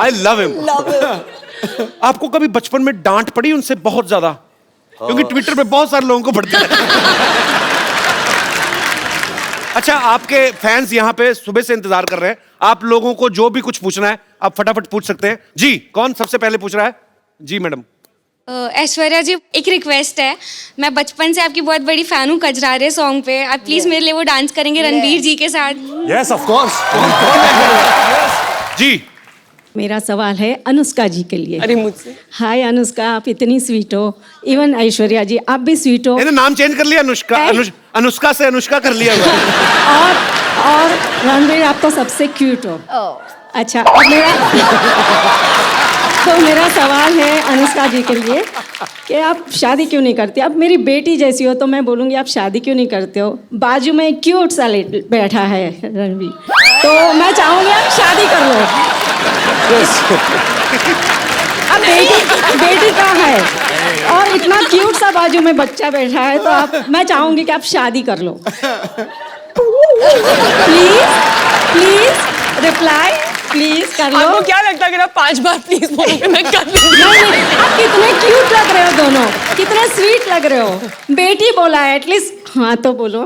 I love him. आपको कभी बचपन में डांट पड़ी उनसे बहुत ज्यादा? क्योंकि ट्विटर पे बहुत सारे लोगों को पड़ती है। अच्छा, आपके फैंस यहाँ पे सुबह से इंतजार कर रहे हैं, आप लोगों को जो भी कुछ पूछना है आप फटाफट पूछ सकते हैं। जी, कौन सबसे पहले पूछ रहा है? जी मैडम। ऐश्वर्या जी, एक रिक्वेस्ट है, मैं बचपन से आपकी बहुत बड़ी फैन हूँ कजरारे सॉन्ग पे, आप प्लीज मेरे लिए वो डांस करेंगे रणबीर जी के साथ। Yes, of course. जी, मेरा सवाल है अनुष्का जी के लिए। अरे मुझसे? हाय अनुष्का, आप इतनी स्वीट हो, इवन ऐश्वर्या जी आप भी स्वीट हो। मैंने नाम चेंज कर लिया, अनुष्का। अनुष्का से अनुष्का कर लिया हुआ। और रणबीर आप तो सबसे क्यूट हो। अच्छा, अब मेरा सवाल है अनुष्का जी के लिए कि आप शादी क्यों नहीं करते? अब मेरी बेटी जैसी हो तो मैं बोलूँगी आप शादी क्यों नहीं करते हो? बाजू में एक क्यूट सा बैठा है रणबीर, तो मैं चाहूँगी आप शादी कर लो। अब बेटी कहाँ है और इतना क्यूट सा बाजू में बच्चा बैठा है, तो मैं चाहूँगी कि आप शादी कर लो। प्लीज रिप्लाई, प्लीज कर लो। आपको क्या लगता है कि आप 5 बार प्लीज बोलोगे मैं कर लूंगी? नहीं, आप कितने क्यूट लग रहे हो दोनों, कितने स्वीट लग रहे हो। बेटी बोला है, एटलीस्ट हाँ तो बोलो।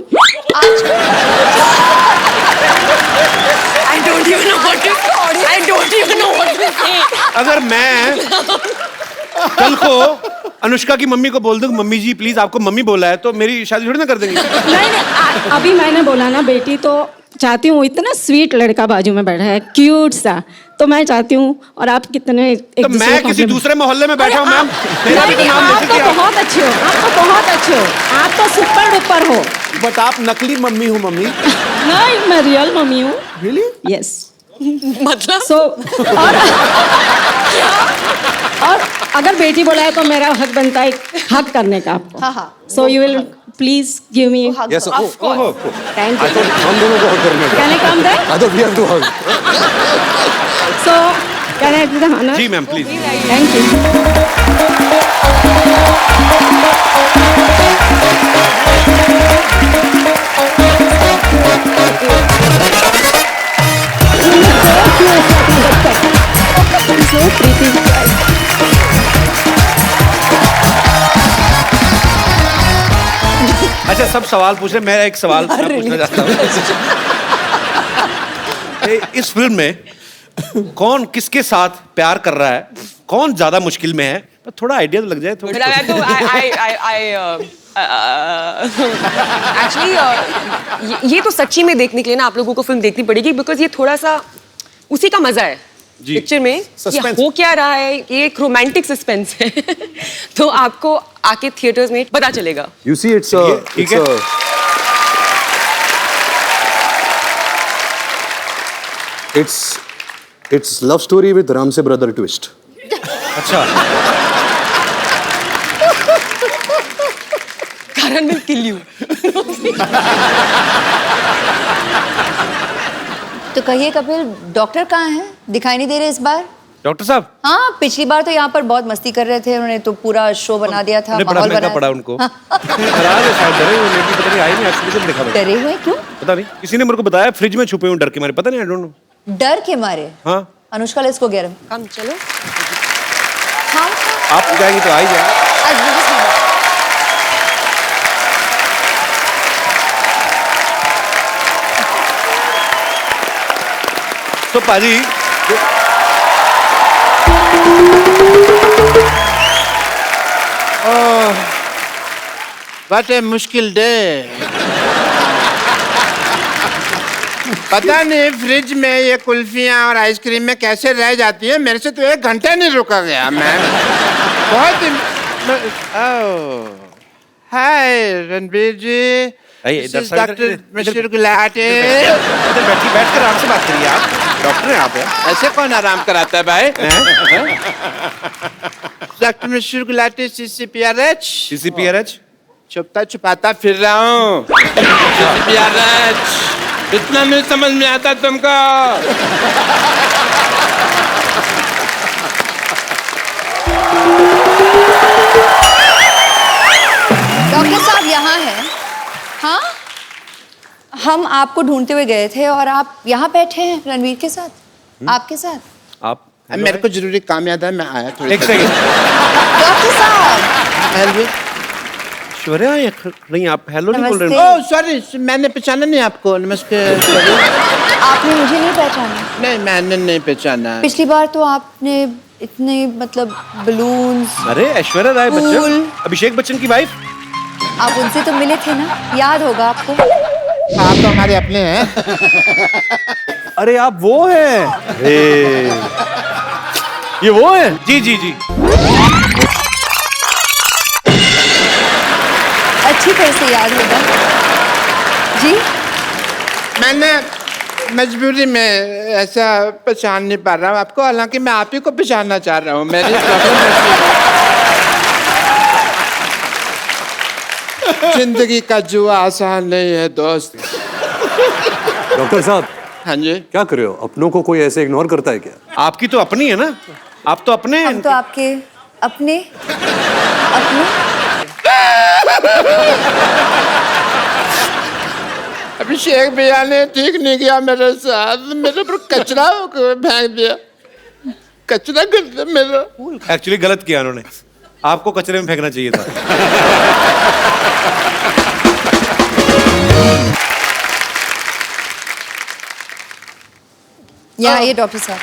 I don't even know what to say. अगर मैं कल को अनुष्का की मम्मी को बोल दूं मम्मी जी प्लीज आपको मम्मी बोला है तो मेरी शादी थोड़ी ना कर देंगी। नहीं अभी मैंने बोला ना बेटी तो चाहती हूँ, इतना स्वीट लड़का बाजू में बैठा है, क्यूट सा, तो मैं चाहती हूँ और आप कितने तो मैं किसी दूसरे मोहल्ले में बैठा हूँ मैम, मेरा भी तो नाम आप लेते तो बहुत अच्छे हो, आप तो बहुत अच्छे हो, आप तो सुपर डुपर हो। बट आप नकली मम्मी हो मम्मी। नहीं मैं रियल मम्मी हूँ। रियली? यस। मतलब सो और अगर बेटी बोला है तो मेरा हक बनता है हक करने का आपको। हाँ, हाँ। So you will please give me. Yes, Of course. Thank I you. thought हम दोनों को hug करने का। Can I come there? I thought we have to hug. So can I do the honour? जी ma'am please. Thank you. So pretty. अच्छा सब सवाल पूछ रहे, मैं एक सवाल मैं पूछना चाहता हूँ। इस फिल्म में कौन किसके साथ प्यार कर रहा है, कौन ज्यादा मुश्किल में है, तो थोड़ा आइडिया तो लग जाए थोड़ा। एक्चुअली ये तो सच्ची में देखने के लिए ना आप लोगों को फिल्म देखनी पड़ेगी, बिकॉज ये थोड़ा सा उसी का मजा है पिक्चर में कि हो क्या रहा है, ये एक रोमांटिक सस्पेंस है। तो आपको आके थिएटर्स में पता चलेगा। You see, ठीक है। it's love story with Ramsey brother twist. अच्छा Karan will kill you. तो कहिए कपिल, डॉक्टर कहाँ हैं? दिखाई नहीं दे रहे इस बार। डॉक्टर साहब हाँ, पिछली बार तो यहाँ पर बहुत मस्ती कर रहे थे, उन्होंने तो पूरा शो बना दिया था, बड़ा माहौल महंगा बनाया पड़ा था। उनको। डरा रहे शायद, डरे हुए लेकिन पता नहीं आई नहीं, एक्चुअली जब देखा मैंने। डरे हुए क्यों? पता नहीं, किसी ने मेरे को बताया फ्रिज में छुपे हुए डर के मारे, पता नहीं, आई डोंट नो। डर के मारे? हाँ अनुष्का ले इसको गैर। कम चलो। हाँ आप जाएंगी तो आ ही जाए। तो पाजी व्हाट ए मुश्किल डे। पता नहीं फ्रिज में ये कुल्फियाँ और आइसक्रीम में कैसे रह जाती है, मेरे से तो 1 घंटा नहीं रुका गया। मैं बहुत हाय रणबीर जी, डॉक्टर मिस्टर गुलाटी। बैठ कर आराम से बात करिए, आप डॉक्टर हैं आप। ऐसे कौन आराम कराता है भाई? Doctor mister Gulati CCPRH। CCPRH छुपता छुपाता फिर रहा हूँ। CCPRH इतना नहीं समझ में आता तुमको? डॉक्टर साहब यहाँ हैं। हाँ, हम आपको ढूंढते हुए गए थे और आप यहाँ बैठे हैं रणवीर के साथ, आपके साथ। आप मेरे को जरूरी काम याद है, मैं आया थोड़ी। एक सेकंड डॉक्टर साहब ऐश्वर्या नहीं, आप हेलो नहीं बोल रहे नमस्ते। हो। ओह सॉरी, मैंने पहचाना नहीं आपको। नमस्कार। आपने मुझे नहीं पहचाना? नहीं, मैंने नहीं पहचाना। पिछली बार तो आपने इतने मतलब बलून्स। अरे ऐश्वर्या राय फूल। बच्चन, अभिषेक बच्चन की वाइफ। आप उनसे तो मिले थे ना, याद होगा आपको। आप तो हमारे अपने हैं। अरे आप वो हैं? ये वो हैं? जी जी जी। अच्छी तरह से याद होगा जी। मैंने मजबूरी में ऐसा पहचान नहीं पा रहा हूँ आपको, हालांकि मैं आप ही को पहचानना चाह रहा हूँ। मेरी जिंदगी का जुआ आसान नहीं है दोस्त। डॉक्टर साहब हाँ जी। क्या कर रहे हो? अपनों को कोई ऐसे इग्नोर करता है क्या? आपकी तो अपनी है ना, आप तो अपने हैं। हम तो आपके अपने अपने। अभिषेक भैया ने ठीक नहीं किया मेरे साथ, मेरे पर कचरा फेंक दिया। कचरा कर दिया मेरा। एक्चुअली गलत किया उन्होंने, आपको कचरे में फेंकना चाहिए था। यहाँ आइए डॉक्टर साहब।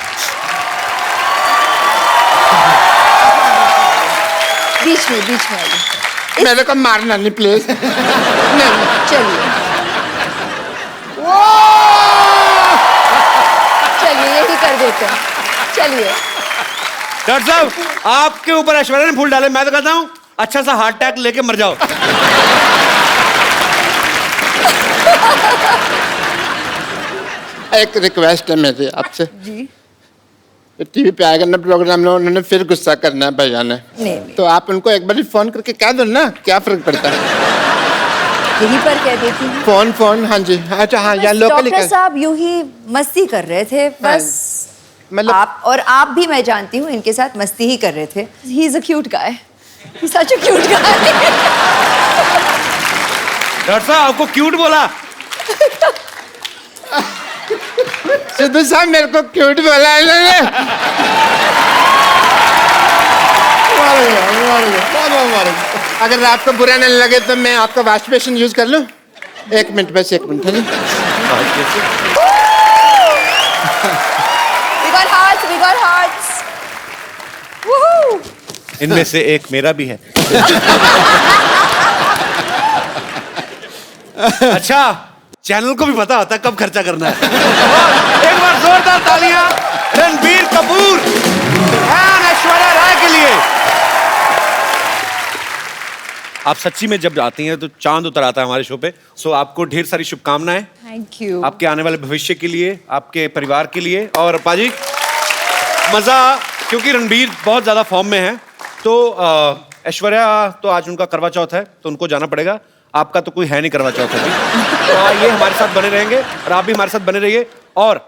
बीच में आइए। मेरे को मारना नहीं प्लीज। नहीं चलिए चलिए यही कर देते हैं, चलिए। डॉक्टर साहब, आपके ऊपर ऐश्वर्या ने फूल डाले, मैं तो कहता हूँ अच्छा सा हार्ट अटैक लेके मर जाओ। एक रिक्वेस्ट है मेरी आपसे। जी टीवी पे आएगा ना प्रोग्राम में, उन्होंने फिर गुस्सा करना है भैया ने। नहीं। तो आप उनको एक बार फोन करके कह दो ना, क्या फर्क पड़ता है। यहीं पर कह देती हूँ। फोन हाँ जी, अच्छा हाँ या लोकली। डॉक्टर साहब यूं ही मस्ती कर रहे थे बस, मतलब आप भी मैं जानती हूँ इनके साथ मस्ती ही कर रहे थे। He is a cute guy, such a cute guy. Doctor साहब आपको क्यूट बोला? सिद्धू साहब मेरे को क्यूट बोला है इन्होंने। अगर आपको बुरा नहीं लगे तो मैं आपका वॉश बेसिन यूज कर लूं? 1 मिनट, बस 1 minute. We got hearts. Woohoo! इनमें से एक मेरा भी है। अच्छा, चैनल को भी पता होता है कब खर्चा करना है। एक बार जोरदार तालियां रणबीर कपूर और ऐश्वर्या राय के लिए। आप सच्ची में जब आती हैं तो चांद उतर आता है हमारे शो पे। सो आपको ढेर सारी शुभकामनाएं थैंक यू। आपके आने वाले भविष्य के लिए, आपके परिवार के लिए। और पाजी मजा, क्योंकि रणबीर बहुत ज्यादा फॉर्म में है, तो ऐश्वर्या तो आज उनका करवा चौथ है तो उनको जाना पड़ेगा। आपका तो कोई है नहीं करवा चौथ अभी, तो आइए हमारे साथ बने रहेंगे और आप भी हमारे साथ बने रहिए। और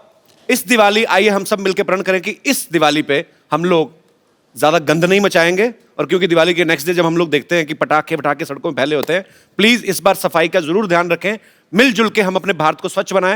इस दिवाली आइए हम सब मिलकर प्रण करें कि इस दिवाली पे हम लोग ज्यादा गंद नहीं मचाएंगे। और क्योंकि दिवाली के नेक्स्ट डे जब हम लोग देखते हैं कि पटाखे सड़कों में फैले होते हैं, प्लीज इस बार सफाई का जरूर ध्यान रखें। मिलजुल के हम अपने भारत को स्वच्छ बनाएं।